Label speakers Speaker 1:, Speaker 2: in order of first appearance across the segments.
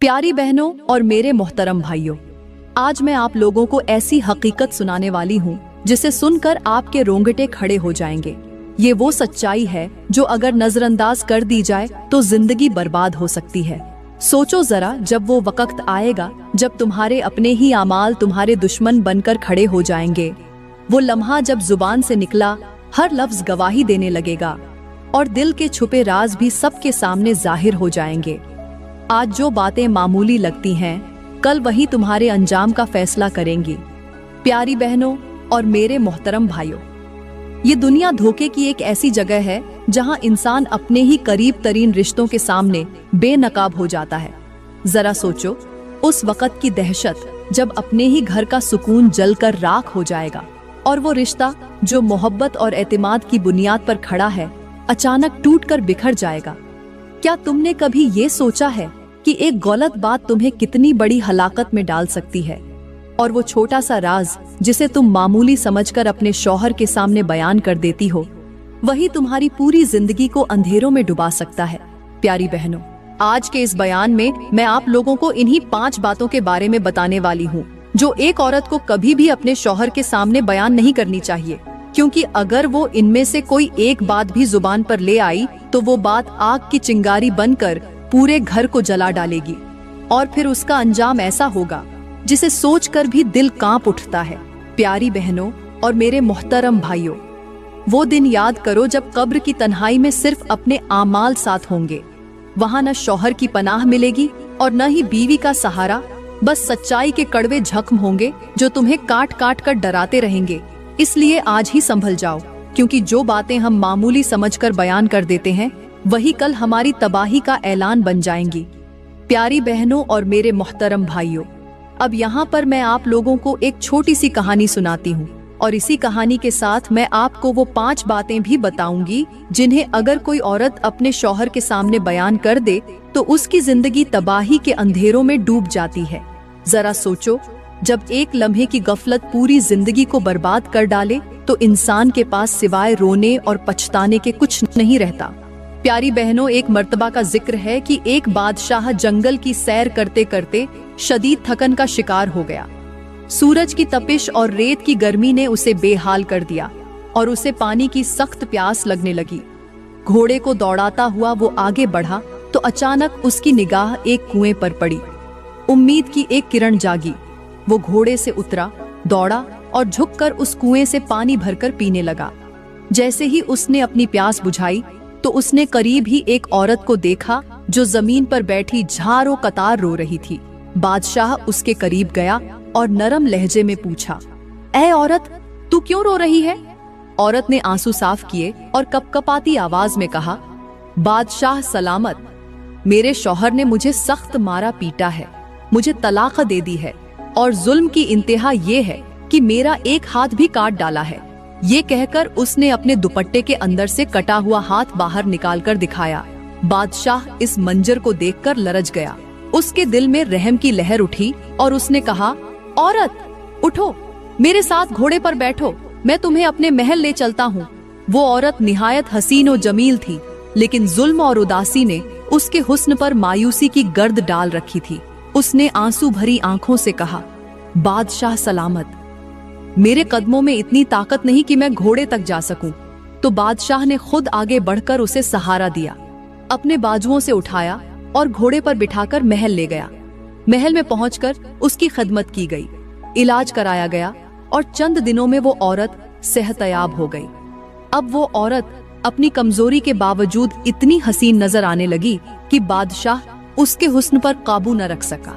Speaker 1: प्यारी बहनों और मेरे मोहतरम भाइयों, आज मैं आप लोगों को ऐसी हकीकत सुनाने वाली हूँ जिसे सुनकर आपके रोंगटे खड़े हो जाएंगे। ये वो सच्चाई है जो अगर नजरअंदाज कर दी जाए तो जिंदगी बर्बाद हो सकती है। सोचो जरा, जब वो वक्त आएगा जब तुम्हारे अपने ही आमाल तुम्हारे दुश्मन बनकर खड़े हो जाएंगे। वो लम्हा जब जुबान से निकला हर लफ्ज गवाही देने लगेगा और दिल के छुपे राज भी सबके सामने जाहिर हो जाएंगे। आज जो बातें मामूली लगती हैं, कल वही तुम्हारे अंजाम का फैसला करेंगी। प्यारी बहनों और मेरे मोहतरम भाइयों, ये दुनिया धोखे की एक ऐसी जगह है जहां इंसान अपने ही करीब तरीन रिश्तों के सामने बेनकाब हो जाता है। जरा सोचो उस वक्त की दहशत जब अपने ही घर का सुकून जलकर राख हो जाएगा और वो रिश्ता जो मोहब्बत और एतमाद की बुनियाद पर खड़ा है अचानक टूटकर बिखर जाएगा। क्या तुमने कभी ये सोचा है कि एक गलत बात तुम्हें कितनी बड़ी हलाकत में डाल सकती है? और वो छोटा सा राज जिसे तुम मामूली समझकर अपने शौहर के सामने बयान कर देती हो, वही तुम्हारी पूरी जिंदगी को अंधेरों में डुबा सकता है। प्यारी बहनों, आज के इस बयान में मैं आप लोगों को इन्हीं 5 बातों के बारे में बताने वाली हूँ जो एक औरत को कभी भी अपने शौहर के सामने बयान नहीं करनी चाहिए, क्योंकि अगर वो इनमें से कोई एक बात भी जुबान पर ले आई तो वो बात आग की चिंगारी बनकर पूरे घर को जला डालेगी और फिर उसका अंजाम ऐसा होगा जिसे सोचकर भी दिल कांप उठता है। प्यारी बहनों और मेरे मोहतरम भाइयों, वो दिन याद करो जब कब्र की तन्हाई में सिर्फ अपने आमाल साथ होंगे। वहां न शौहर की पनाह मिलेगी और न ही बीवी का सहारा, बस सच्चाई के कड़वे जख्म होंगे जो तुम्हें काट काट कर डराते रहेंगे। इसलिए आज ही संभल जाओ, क्योंकि जो बातें हम मामूली समझकर बयान कर देते हैं वही कल हमारी तबाही का ऐलान बन जाएंगी। प्यारी बहनों और मेरे मोहतरम भाइयों, अब यहाँ पर मैं आप लोगों को एक छोटी सी कहानी सुनाती हूँ और इसी कहानी के साथ मैं आपको वो 5 बातें भी बताऊंगी जिन्हें अगर कोई औरत अपने शौहर के सामने बयान कर दे तो उसकी जिंदगी तबाही के अंधेरों में डूब जाती है। जरा सोचो, जब एक लम्हे की गफलत पूरी जिंदगी को बर्बाद कर डाले तो इंसान के पास सिवाय रोने और पछताने के कुछ नहीं रहता। प्यारी बहनों, एक मर्तबा का जिक्र है कि एक बादशाह जंगल की सैर करते करते शदीद थकन का शिकार हो गया। सूरज की तपिश और रेत की गर्मी ने उसे बेहाल कर दिया और उसे पानी की सख्त प्यास लगने लगी। घोड़े को दौड़ाता हुआ वो आगे बढ़ा तो अचानक उसकी निगाह एक कुएं पर पड़ी। उम्मीद की एक किरण जागी। वो घोड़े से उतरा, दौड़ा और झुककर उस कुएं से पानी भरकर पीने लगा। जैसे ही उसने अपनी प्यास बुझाई तो उसने करीब ही एक औरत को देखा जो जमीन पर बैठी झारों कतार रो रही थी। बादशाह उसके करीब गया और नरम लहजे में पूछा, ऐ औरत, तू क्यों रो रही है? औरत ने आंसू साफ किए और कपकपाती आवाज में कहा, बादशाह सलामत, मेरे शौहर ने मुझे सख्त मारा पीटा है, मुझे तलाक दे दी है और जुल्म की इंतहा ये है कि मेरा एक हाथ भी काट डाला है। ये कहकर उसने अपने दुपट्टे के अंदर से कटा हुआ हाथ बाहर निकालकर दिखाया। बादशाह इस मंजर को देखकर लरज गया। उसके दिल में रहम की लहर उठी और उसने कहा, औरत उठो, मेरे साथ घोड़े पर बैठो, मैं तुम्हें अपने महल ले चलता हूँ। वो औरत निहायत हसीन और जमील थी, लेकिन जुल्म और उदासी ने उसके हुस्न पर मायूसी की गर्द डाल रखी थी। उसने आंसू भरी आंखों से कहा, बादशाह सलामत, मेरे कदमों में इतनी ताकत नहीं कि मैं घोड़े तक जा सकूं। तो बादशाह ने खुद आगे बढ़कर उसे सहारा दिया, अपने बाजुओं से उठाया और घोड़े पर बिठाकर महल ले गया। महल में पहुंचकर उसकी खिदमत की गई, इलाज कराया गया और चंद दिनों में वो औरत सेहतयाब हो गई। अब वो औरत अपनी कमजोरी के बावजूद इतनी हसीन नजर आने लगी कि बादशाह उसके हुस्न पर काबू न रख सका।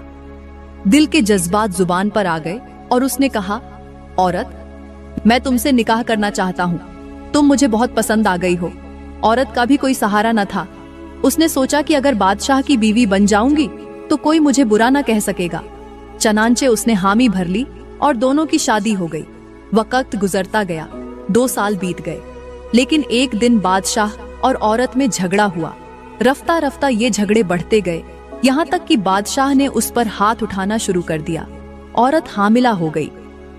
Speaker 1: दिल के जज्बात जुबान पर आ गए और उसने कहा, औरत, मैं तुमसे निकाह करना चाहता हूँ, तुम मुझे बहुत पसंद आ गई हो। औरत का भी कोई सहारा न था। उसने सोचा कि अगर बादशाह की बीवी बन जाऊंगी तो कोई मुझे बुरा न कह सकेगा। चनांचे उसने हामी भर ली और दोनों की शादी हो गई। वक्त गुजरता गया, 2 साल बीत गए, लेकिन एक दिन बादशाह और औरत में झगड़ा हुआ। रफ्ता रफ्ता ये झगड़े बढ़ते गए, यहाँ तक कि बादशाह ने उस पर हाथ उठाना शुरू कर दिया। औरत हामिला हो गई,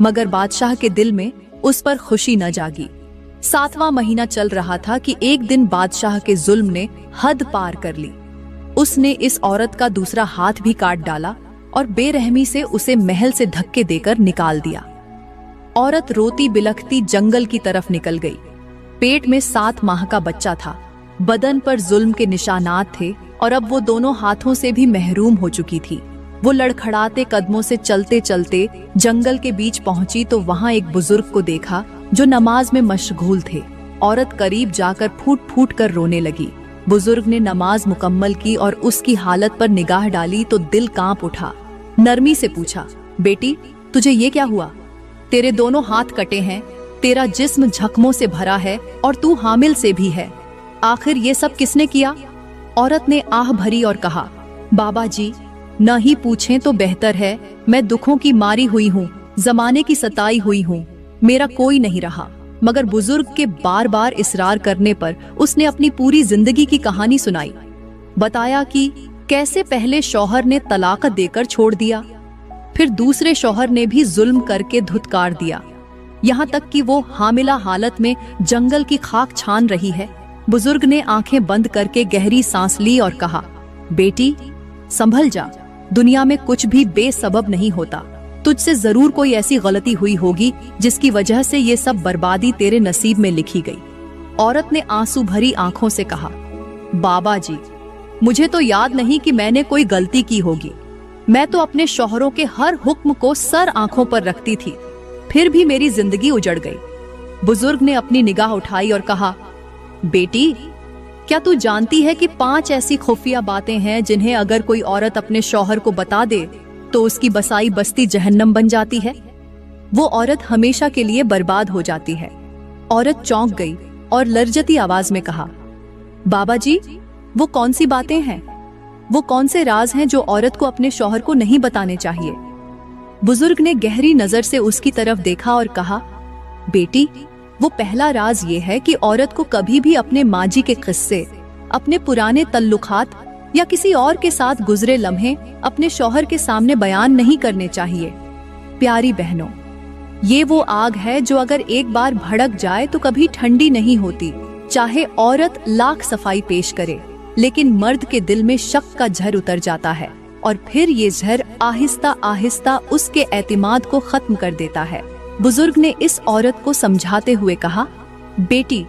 Speaker 1: मगर बादशाह के दिल में उस पर खुशी न जागी। 7वां महीना चल रहा था कि एक दिन बादशाह के जुल्म ने हद पार कर ली। उसने इस औरत का दूसरा हाथ भी काट डाला और बेरहमी से उसे महल से धक्के देकर निकाल दिया। औरत रोती बिलखती जंगल की तरफ निकल गई। पेट में 7 माह का बच्चा था, बदन पर जुल्म के निशानात थे और अब वो दोनों हाथों से भी महरूम हो चुकी थी। वो लड़खड़ाते कदमों से चलते चलते जंगल के बीच पहुंची तो वहां एक बुजुर्ग को देखा जो नमाज में मशगूल थे। औरत करीब जाकर फूट फूट कर रोने लगी। बुजुर्ग ने नमाज मुकम्मल की और उसकी हालत पर निगाह डाली तो दिल कांप उठा। नरमी से पूछा, बेटी तुझे ये क्या हुआ? तेरे दोनों हाथ कटे हैं, तेरा जिस्म जख्मों से भरा है और तू हामिल से भी है। आखिर ये सब किसने किया? औरत ने आह भरी और कहा, बाबा जी न ही पूछें तो बेहतर है। मैं दुखों की मारी हुई हूँ, जमाने की सताई हुई हूँ, मेरा कोई नहीं रहा। मगर बुजुर्ग के बार बार इसरार करने पर उसने अपनी पूरी जिंदगी की कहानी सुनाई। बताया कि कैसे पहले शौहर ने तलाक देकर छोड़ दिया, फिर दूसरे शौहर ने भी जुल्म करके धुतकार दिया, यहाँ तक कि वो हामिला हालत में जंगल की खाक छान रही है। बुजुर्ग ने आंखें बंद करके गहरी सांस ली और कहा, बेटी संभल जा, दुनिया में कुछ भी बेसबब नहीं होता। तुझसे जरूर कोई ऐसी गलती हुई होगी जिसकी वजह से ये सब बर्बादी तेरे नसीब में लिखी गई। औरत ने आंसू भरी आंखों से कहा, बाबा जी मुझे तो याद नहीं कि मैंने कोई गलती की होगी। मैं तो अपने शौहरों के हर हुक्म को सर आंखों पर रखती थी, फिर भी मेरी जिंदगी उजड़ गई। बुजुर्ग ने अपनी निगाह उठाई और कहा, बेटी क्या तू जानती है कि 5 ऐसी खुफिया बातें हैं जिन्हें अगर कोई औरत अपने शौहर को बता दे तो उसकी बसाई बस्ती जहन्नम बन जाती है, वो औरत हमेशा के लिए बर्बाद हो जाती है। औरत चौंक गई और लर्जती आवाज में कहा, बाबा जी वो कौन सी बातें हैं? वो कौन से राज हैं जो औरत को अपने शौहर को नहीं बताने चाहिए? बुजुर्ग ने गहरी नजर से उसकी तरफ देखा और कहा, बेटी वो पहला राज ये है कि औरत को कभी भी अपने माजी के किस्से, अपने पुराने तल्लुकात या किसी और के साथ गुजरे लम्हे अपने शौहर के सामने बयान नहीं करने चाहिए। प्यारी बहनों, ये वो आग है जो अगर एक बार भड़क जाए तो कभी ठंडी नहीं होती। चाहे औरत लाख सफाई पेश करे, लेकिन मर्द के दिल में शक का झर उतर जाता है और फिर ये झर आहिस्ता आहिस्ता उसके एतमाद को खत्म कर देता है। बुजुर्ग ने इस औरत को समझाते हुए कहा, बेटी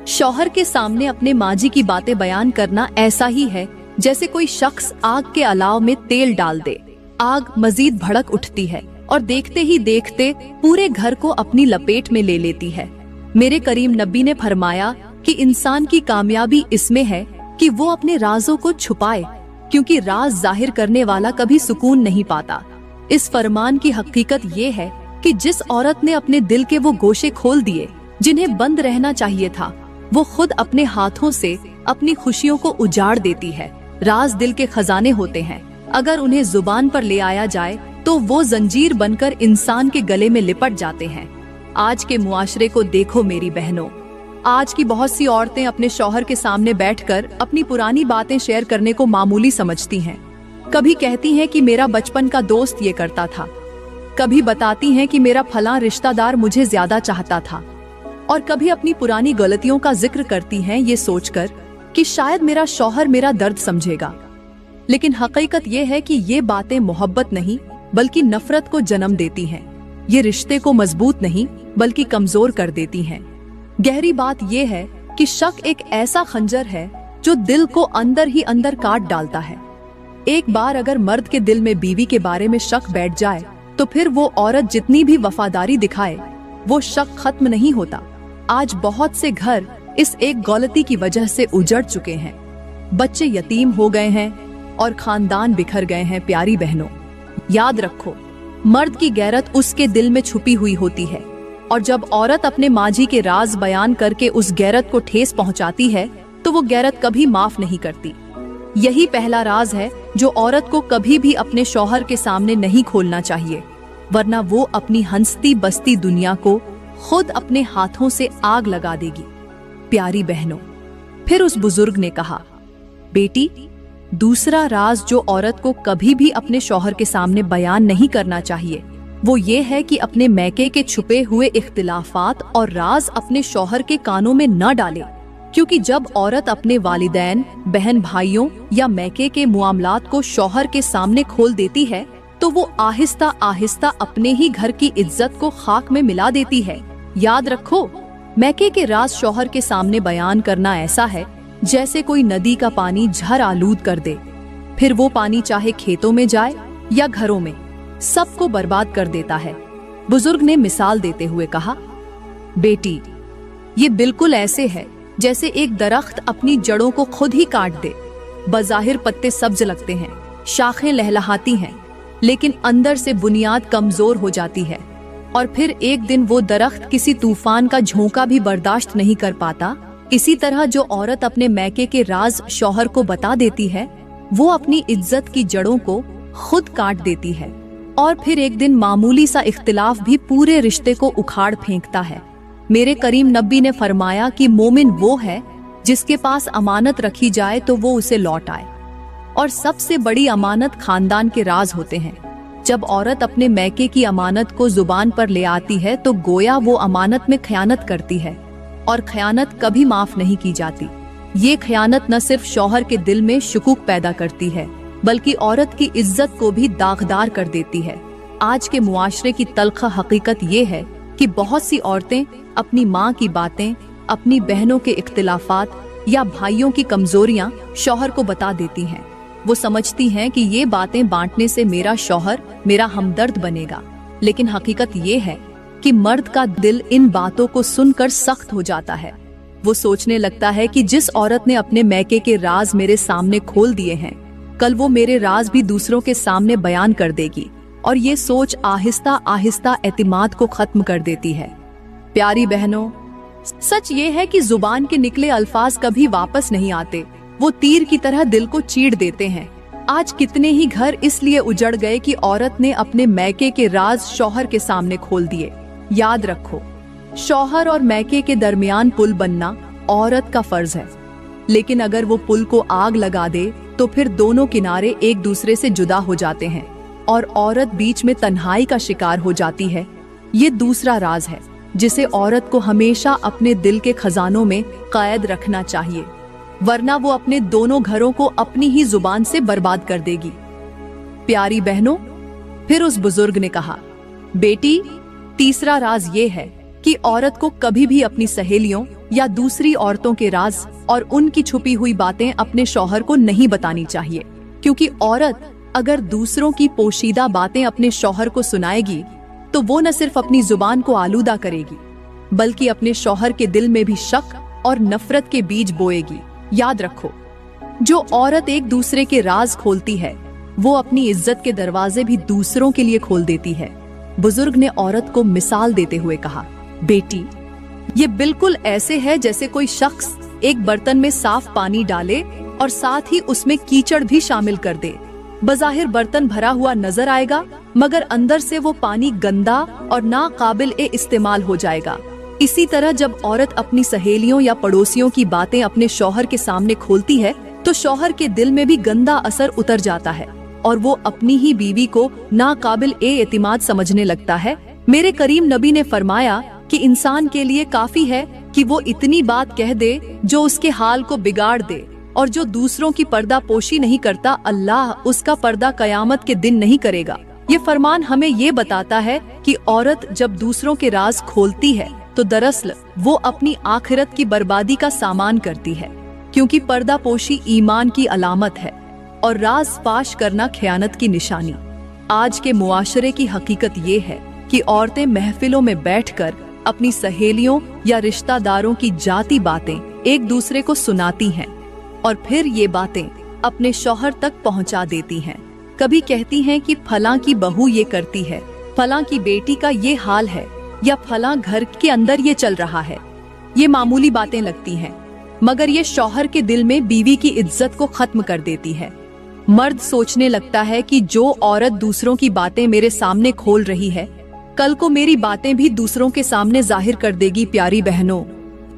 Speaker 1: शौहर के सामने अपने माजी की बातें बयान करना ऐसा ही है जैसे कोई शख्स आग के अलाव में तेल डाल दे। आग मजीद भड़क उठती है और देखते ही देखते पूरे घर को अपनी लपेट में ले लेती है। मेरे करीम नबी ने फरमाया कि इंसान की कामयाबी इसमें है कि वो अपने राजों को छुपाए, क्योंकि राज जाहिर करने वाला कभी सुकून नहीं पाता। इस फरमान की हकीकत ये है कि जिस औरत ने अपने दिल के वो गोशे खोल दिए जिन्हें बंद रहना चाहिए था, वो खुद अपने हाथों से अपनी खुशियों को उजाड़ देती है। राज दिल के खजाने होते हैं, अगर उन्हें जुबान पर ले आया जाए तो वो जंजीर बनकर इंसान के गले में लिपट जाते हैं। आज के मुआशरे को देखो मेरी बहनों, आज की बहुत सी औरतें अपने शौहर के सामने बैठकर अपनी पुरानी बातें शेयर करने को मामूली समझती हैं। कभी कहती हैं कि मेरा बचपन का दोस्त ये करता था, कभी बताती हैं कि मेरा फलां रिश्तेदार मुझे ज्यादा चाहता था, और कभी अपनी पुरानी गलतियों का जिक्र करती हैं ये सोचकर कि शायद मेरा शौहर मेरा दर्द समझेगा। लेकिन हकीकत ये है कि ये बातें मोहब्बत नहीं बल्कि नफरत को जन्म देती हैं। ये रिश्ते को मजबूत नहीं बल्कि कमजोर कर देती हैं। गहरी बात ये है कि शक एक ऐसा खंजर है जो दिल को अंदर ही अंदर काट डालता है। एक बार अगर मर्द के दिल में बीवी के बारे में शक बैठ जाए तो फिर वो औरत जितनी भी वफादारी दिखाए, वो शक खत्म नहीं होता। आज बहुत से घर इस एक गलती की वजह से उजड़ चुके हैं। बच्चे यतीम हो गए हैं और खानदान बिखर गए हैं। प्यारी बहनों, याद रखो, मर्द की गैरत उसके दिल में छुपी हुई होती है, और जब औरत अपने माजी के राज बयान करके उस गैरत को ठेस पहुंचाती है तो वो गैरत कभी माफ नहीं करती। यही पहला राज है जो औरत को कभी भी अपने शौहर के सामने नहीं खोलना चाहिए, वरना वो अपनी हंसती बसती दुनिया को खुद अपने हाथों से आग लगा देगी। प्यारी बहनों, फिर उस बुजुर्ग ने कहा, बेटी दूसरा राज जो औरत को कभी भी अपने शौहर के सामने बयान नहीं करना चाहिए वो ये है कि अपने मैके के छुपे हुए इख्तिलाफात और राज अपने शौहर के कानों में न डाले। क्योंकि जब औरत अपने वालिदैन, बहन भाइयों या मैके के मामलात को शौहर के सामने खोल देती है तो वो आहिस्ता आहिस्ता अपने ही घर की इज्जत को खाक में मिला देती है। याद रखो, मैके के राज शौहर के सामने बयान करना ऐसा है जैसे कोई नदी का पानी झर आलूद कर दे। फिर वो पानी चाहे खेतों में जाए या घरों में, सबको बर्बाद कर देता है। बुजुर्ग ने मिसाल देते हुए कहा, बेटी, ये बिल्कुल ऐसे है जैसे एक दरख्त अपनी जड़ों को खुद ही काट दे। बज़ाहिर पत्ते सब्ज लगते हैं, शाखें लहलहाती हैं, लेकिन अंदर से बुनियाद कमजोर हो जाती है। और फिर एक दिन वो दरख्त किसी तूफान का झोंका भी बर्दाश्त नहीं कर पाता। इसी तरह जो औरत अपने मैके के राज शौहर को बता देती है, वो अपनी इज्जत की जड़ों को खुद काट देती है। और फिर एक दिन मामूली सा इख्तिलाफ भी पूरे रिश्ते को उखाड़ फेंकता है। मेरे करीम नबी ने फरमाया कि मोमिन वो है जिसके पास अमानत रखी जाए तो वो उसे लौट आए। और सबसे बड़ी अमानत खानदान के राज होते हैं। जब औरत अपने मैके की अमानत को जुबान पर ले आती है तो गोया वो अमानत में खयानत करती है, और खयानत कभी माफ नहीं की जाती। ये खयानत न सिर्फ शौहर के दिल में शुकूक पैदा करती है, बल्कि औरत की इज्जत को भी दागदार कर देती है। आज के मुआशरे की तल्ख हकीकत ये है कि बहुत सी औरतें अपनी माँ की बातें, अपनी बहनों के इख्तिलाफात या भाइयों की कमजोरियां शौहर को बता देती हैं। वो समझती हैं कि ये बातें बांटने से मेरा शौहर मेरा हमदर्द बनेगा, लेकिन हकीकत ये है कि मर्द का दिल इन बातों को सुनकर सख्त हो जाता है। वो सोचने लगता है कि जिस औरत ने अपने मैके के राज मेरे सामने खोल दिए हैं, कल वो मेरे राज भी दूसरों के सामने बयान कर देगी। और ये सोच आहिस्ता आहिस्ता एतिमाद को खत्म कर देती है। प्यारी बहनों, सच ये है कि जुबान के निकले अल्फाज कभी वापस नहीं आते। वो तीर की तरह दिल को चीड़ देते हैं। आज कितने ही घर इसलिए उजड़ गए कि औरत ने अपने मैके के राज शौहर के सामने खोल दिए। याद रखो, शौहर और मैके के दरमियान पुल बनना औरत का फर्ज है, लेकिन अगर वो पुल को आग लगा दे तो फिर दोनों किनारे एक दूसरे से जुदा हो जाते हैं और औरत बीच में तन्हाई का शिकार हो जाती है। ये दूसरा राज है जिसे औरत को हमेशा अपने दिल के खजानों में कैद रखना चाहिए, वरना वो अपने दोनों घरों को अपनी ही जुबान से बर्बाद कर देगी। प्यारी बहनों, फिर उस बुजुर्ग ने कहा, बेटी, तीसरा राज ये है कि औरत को कभी भी अपनी सहेलियों या दूसरी औरतों के राज और उनकी छुपी हुई बातें अपने शौहर को नहीं बतानी चाहिए, क्योंकि औरत अगर दूसरों की पोशीदा बातें अपने शौहर को सुनाएगी तो वो न सिर्फ अपनी जुबान को आलूदा करेगी, बल्कि अपने शौहर के दिल में भी शक और नफरत के बीज बोएगी। याद रखो, जो औरत एक दूसरे के राज खोलती है, वो अपनी इज्जत के दरवाजे भी दूसरों के लिए खोल देती है। बुजुर्ग ने औरत को मिसाल देते हुए कहा, बेटी, ये बिल्कुल ऐसे है जैसे कोई शख्स एक बर्तन में साफ पानी डाले और साथ ही उसमें कीचड़ भी शामिल कर दे। बज़ाहिर बर्तन भरा हुआ नजर आएगा, मगर अंदर से वो पानी गंदा और नाकाबिल इस्तेमाल हो जाएगा। इसी तरह जब औरत अपनी सहेलियों या पड़ोसियों की बातें अपने शौहर के सामने खोलती है तो शौहर के दिल में भी गंदा असर उतर जाता है और वो अपनी ही बीवी को नाकाबिल एतिमाद समझने लगता है। मेरे करीम नबी ने फरमाया कि इंसान के लिए काफी है कि वो इतनी बात कह दे जो उसके हाल को बिगाड़ दे, और जो दूसरों की पर्दा पोशी नहीं करता, अल्लाह उसका पर्दा कयामत के दिन नहीं करेगा। ये फरमान हमें ये बताता है कि औरत जब दूसरों के राज खोलती है तो दरअसल वो अपनी आखिरत की बर्बादी का सामान करती है, क्योंकि पर्दा पोशी ईमान की अलामत है और राज फाश करना खयानत की निशानी। आज के मुआशरे की हकीकत ये है कि औरतें महफिलों में बैठकर अपनी सहेलियों या रिश्तेदारों की जाती बातें एक दूसरे को सुनाती हैं और फिर ये बातें अपने शौहर तक पहुंचा देती हैं। कभी कहती हैं कि फलां की बहू ये करती है, फलां की बेटी का ये हाल है, या फलां घर के अंदर ये चल रहा है। ये मामूली बातें लगती हैं, मगर ये शौहर के दिल में बीवी की इज्जत को खत्म कर देती है। मर्द सोचने लगता है कि जो औरत दूसरों की बातें मेरे सामने खोल रही है, कल को मेरी बातें भी दूसरों के सामने जाहिर कर देगी। प्यारी बहनों,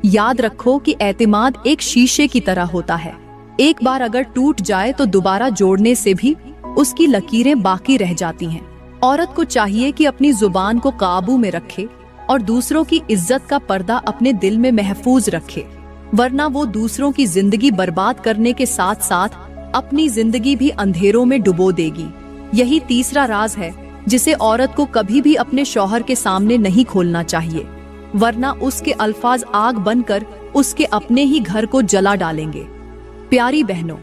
Speaker 1: याद रखो कि एतिमाद एक शीशे की तरह होता है। एक बार अगर टूट जाए तो दोबारा जोड़ने से भी उसकी लकीरें बाकी रह जाती हैं। औरत को चाहिए कि अपनी जुबान को काबू में रखे और दूसरों की इज्जत का पर्दा अपने दिल में महफूज रखे। वरना वो दूसरों की जिंदगी बर्बाद करने के साथ साथ अपनी जिंदगी भी अंधेरों में डुबो देगी। यही तीसरा राज है जिसे औरत को कभी भी अपने शौहर के सामने नहीं खोलना चाहिए, वरना उसके अल्फाज आग बनकर उसके अपने ही घर को जला डालेंगे। प्यारी बहनों,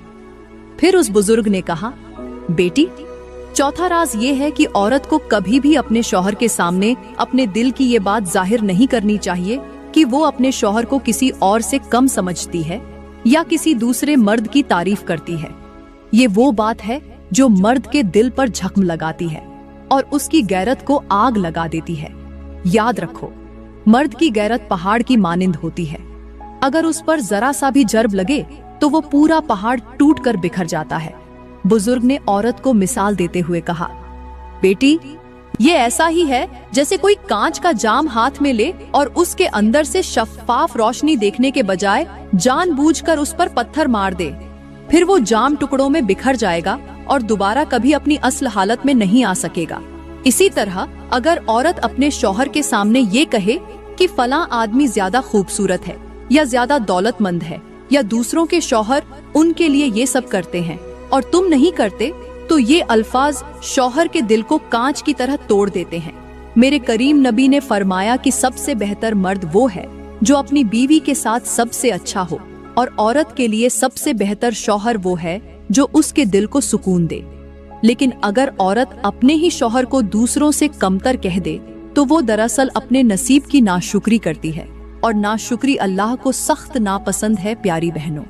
Speaker 1: फिर उस बुजुर्ग ने कहा, बेटी, चौथा राज ये है कि औरत को कभी भी अपने शौहर के सामने अपने दिल की ये बात जाहिर नहीं करनी चाहिए कि वो अपने शौहर को किसी और से कम समझती है या किसी दूसरे मर्द की तारीफ करती है। ये वो बात है जो मर्द के दिल पर जख्म लगाती है और उसकी गैरत को आग लगा देती है। याद रखो, मर्द की गैरत पहाड़ की मानिंद होती है। अगर उस पर जरा सा भी जर्ब लगे तो वो पूरा पहाड़ टूट कर बिखर जाता है। बुजुर्ग ने औरत को मिसाल देते हुए कहा, बेटी, ये ऐसा ही है जैसे कोई कांच का जाम हाथ में ले और उसके अंदर से शफ्फाफ रोशनी देखने के बजाय जानबूझकर उस पर पत्थर मार दे। फिर वो जाम टुकड़ों में बिखर जाएगा और दोबारा कभी अपनी असल हालत में नहीं आ सकेगा। इसी तरह अगर औरत अपने शौहर के सामने ये कहे कि फलां आदमी ज्यादा खूबसूरत है या ज्यादा दौलतमंद है या दूसरों के शौहर उनके लिए ये सब करते हैं और तुम नहीं करते, तो ये अल्फाज शौहर के दिल को कांच की तरह तोड़ देते हैं। मेरे करीम नबी ने फरमाया कि सबसे बेहतर मर्द वो है जो अपनी बीवी के साथ सबसे अच्छा हो, और औरत के लिए सबसे बेहतर शौहर वो है जो उसके दिल को सुकून दे। लेकिन अगर औरत अपने ही शौहर को दूसरों से कमतर कह दे तो वो दरअसल अपने नसीब की नाशुक्री करती है, और नाशुक्री अल्लाह को सख्त नापसंद है। प्यारी बहनों,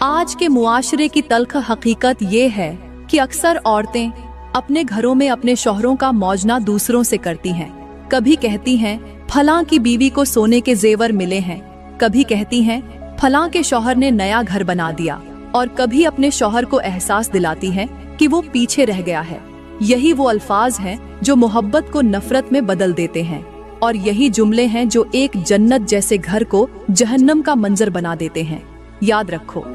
Speaker 1: आज के मुआशरे की तल्ख हकीकत ये है कि अक्सर औरतें अपने घरों में अपने शौहरों का मौजना दूसरों से करती हैं। कभी कहती हैं फलां की बीवी को सोने के जेवर मिले हैं, कभी कहती हैं फलां के शौहर ने नया घर बना दिया, और कभी अपने शौहर को एहसास दिलाती हैं कि वो पीछे रह गया है। यही वो अल्फाज हैं जो मोहब्बत को नफरत में बदल देते हैं, और यही जुमले हैं जो एक जन्नत जैसे घर को जहन्नम का मंजर बना देते हैं। याद रखो,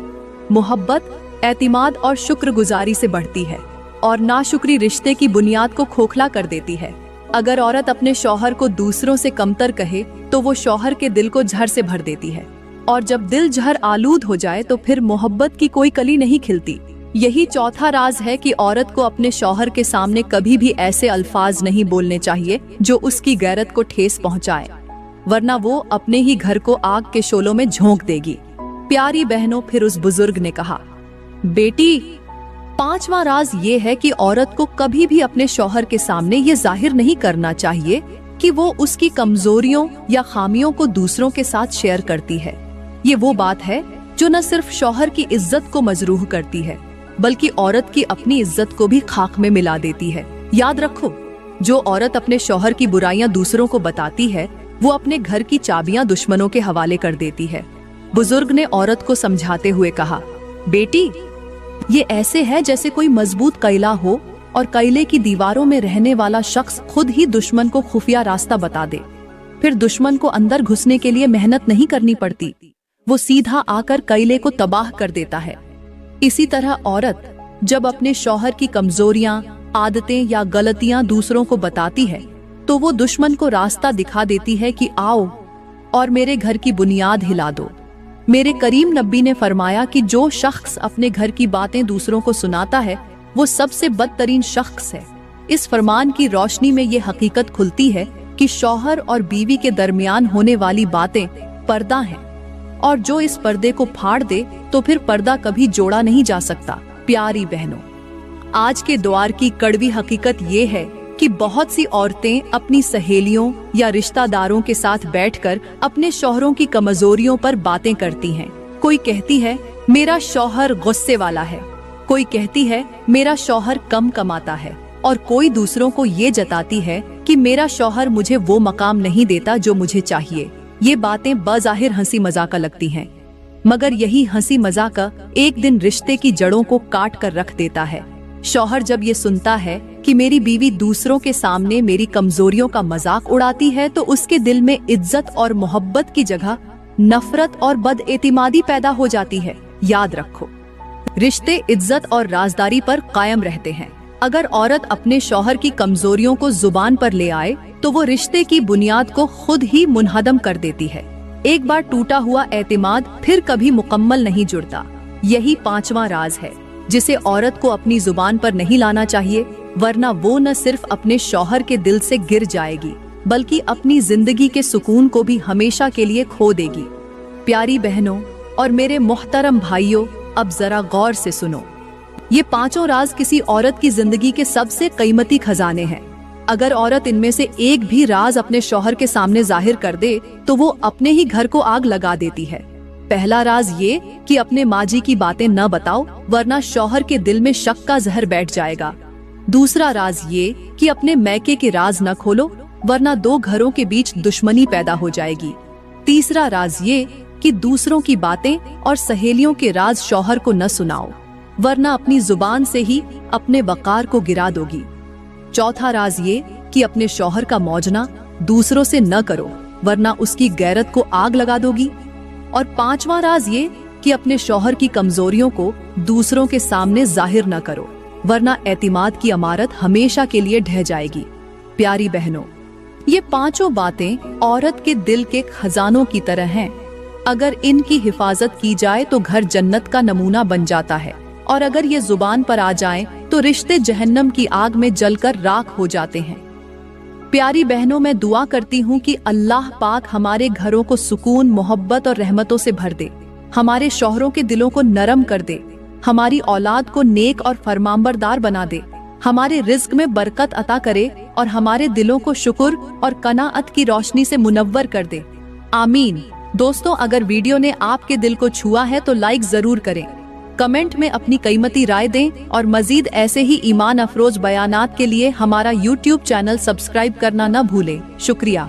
Speaker 1: मोहब्बत एतिमाद और शुक्रगुजारी से बढ़ती है, और नाशुक्री रिश्ते की बुनियाद को खोखला कर देती है। अगर औरत अपने शौहर को दूसरों से कमतर कहे तो वो शौहर के दिल को जहर से भर देती है, और जब दिल जहर आलूद हो जाए तो फिर मोहब्बत की कोई कली नहीं खिलती। यही चौथा राज है कि औरत को अपने शौहर के सामने कभी भी ऐसे अल्फाज नहीं बोलने चाहिए जो उसकी गैरत को ठेस पहुंचाए, वरना वो अपने ही घर को आग के शोलों में झोंक देगी। प्यारी बहनों, फिर उस बुजुर्ग ने कहा, बेटी, पांचवा राज ये है कि औरत को कभी भी अपने शौहर के सामने ये जाहिर नहीं करना चाहिए कि वो उसकी कमजोरियों या खामियों को दूसरों के साथ शेयर करती है। ये वो बात है जो न सिर्फ शौहर की इज्जत को मजरूह करती है, बल्कि औरत की अपनी इज्जत को भी खाक में मिला देती है। याद रखो, जो औरत अपने शौहर की बुराइयां दूसरों को बताती है वो अपने घर की चाबियां दुश्मनों के हवाले कर देती है। बुजुर्ग ने औरत को समझाते हुए कहा, बेटी, ये ऐसे है जैसे कोई मजबूत कैला हो और कैले की दीवारों में रहने वाला शख्स खुद ही दुश्मन को खुफिया रास्ता बता दे। फिर दुश्मन को अंदर घुसने के लिए मेहनत नहीं करनी पड़ती, वो सीधा आकर कैले को तबाह कर देता है। इसी तरह औरत जब अपने शौहर की कमजोरियां, आदतें या गलतियां दूसरों को बताती है तो वो दुश्मन को रास्ता दिखा देती है कि आओ और मेरे घर की बुनियाद हिला दो। मेरे करीम नबी ने फरमाया कि जो शख्स अपने घर की बातें दूसरों को सुनाता है वो सबसे बदतरीन शख्स है। इस फरमान की रोशनी में ये हकीकत खुलती है कि शौहर और बीवी के दरमियान होने वाली बातें पर्दा हैं, और जो इस पर्दे को फाड़ दे तो फिर पर्दा कभी जोड़ा नहीं जा सकता। प्यारी बहनों, आज के दौर की कड़वी हकीकत ये है कि बहुत सी औरतें अपनी सहेलियों या रिश्तेदारों के साथ बैठकर अपने शौहरों की कमजोरियों पर बातें करती हैं। कोई कहती है मेरा शौहर गुस्से वाला है, कोई कहती है मेरा शौहर कम कमाता है, और कोई दूसरों को ये जताती है कि मेरा शौहर मुझे वो मकाम नहीं देता जो मुझे चाहिए। ये बातें बज़ाहिर हंसी मजाक लगती हैं, मगर यही हंसी मजाक एक दिन रिश्ते की जड़ों को काट कर रख देता है। शौहर जब ये सुनता है कि मेरी बीवी दूसरों के सामने मेरी कमजोरियों का मजाक उड़ाती है तो उसके दिल में इज्जत और मोहब्बत की जगह नफरत और बदएतिमादी पैदा हो जाती है। याद रखो, रिश्ते इज्जत और राजदारी पर कायम रहते हैं। अगर औरत अपने शौहर की कमजोरियों को जुबान पर ले आए तो वो रिश्ते की बुनियाद को खुद ही मुनहदम कर देती है। एक बार टूटा हुआ एतिमाद फिर कभी मुकम्मल नहीं जुड़ता। यही 5वां राज है जिसे औरत को अपनी जुबान पर नहीं लाना चाहिए, वरना वो न सिर्फ अपने शौहर के दिल से गिर जाएगी बल्कि अपनी जिंदगी के सुकून को भी हमेशा के लिए खो देगी। प्यारी बहनों और मेरे मोहतरम भाइयों, अब जरा गौर से सुनो। ये 5 राज किसी औरत की जिंदगी के सबसे कीमती खजाने हैं। अगर औरत इनमें से एक भी राज अपने शौहर के सामने जाहिर कर दे तो वो अपने ही घर को आग लगा देती है। पहला राज ये कि अपने माजी की बातें न बताओ, वरना शौहर के दिल में शक का जहर बैठ जाएगा। दूसरा राज ये कि अपने मैके के राज न खोलो, वरना 2 घरों के बीच दुश्मनी पैदा हो जाएगी। तीसरा राज ये कि दूसरों की बातें और सहेलियों के राज शौहर को न सुनाओ, वरना अपनी जुबान से ही अपने वकार को गिरा दोगी। चौथा राज ये कि अपने शौहर का मौजना दूसरों से न करो, वरना उसकी गैरत को आग लगा दोगी। और 5वां राज ये कि अपने शौहर की कमजोरियों को दूसरों के सामने जाहिर न करो, वरना एतिमाद की अमारत हमेशा के लिए ढह जाएगी। प्यारी बहनों, ये 5 बातें औरत के दिल के खजानों की तरह हैं। अगर इनकी हिफाजत की जाए तो घर जन्नत का नमूना बन जाता है, और अगर ये जुबान पर आ जाएं तो रिश्ते जहन्नम की आग में जलकर राख हो जाते हैं। प्यारी बहनों, मैं दुआ करती हूँ कि अल्लाह पाक हमारे घरों को सुकून, मोहब्बत और रहमतों से भर दे, हमारे शौहरों के दिलों को नरम कर दे, हमारी औलाद को नेक और फरमाबरदार बना दे, हमारे रिज्क में बरकत अता करे और हमारे दिलों को शुक्र और कनाअत की रोशनी से मुनव्वर कर दे। आमीन। दोस्तों, अगर वीडियो ने आपके दिल को छुआ है तो लाइक जरूर करें, कमेंट में अपनी कीमती राय दें और मजीद ऐसे ही ईमान अफरोज बयानात के लिए हमारा YouTube चैनल सब्सक्राइब करना न भूलें। शुक्रिया।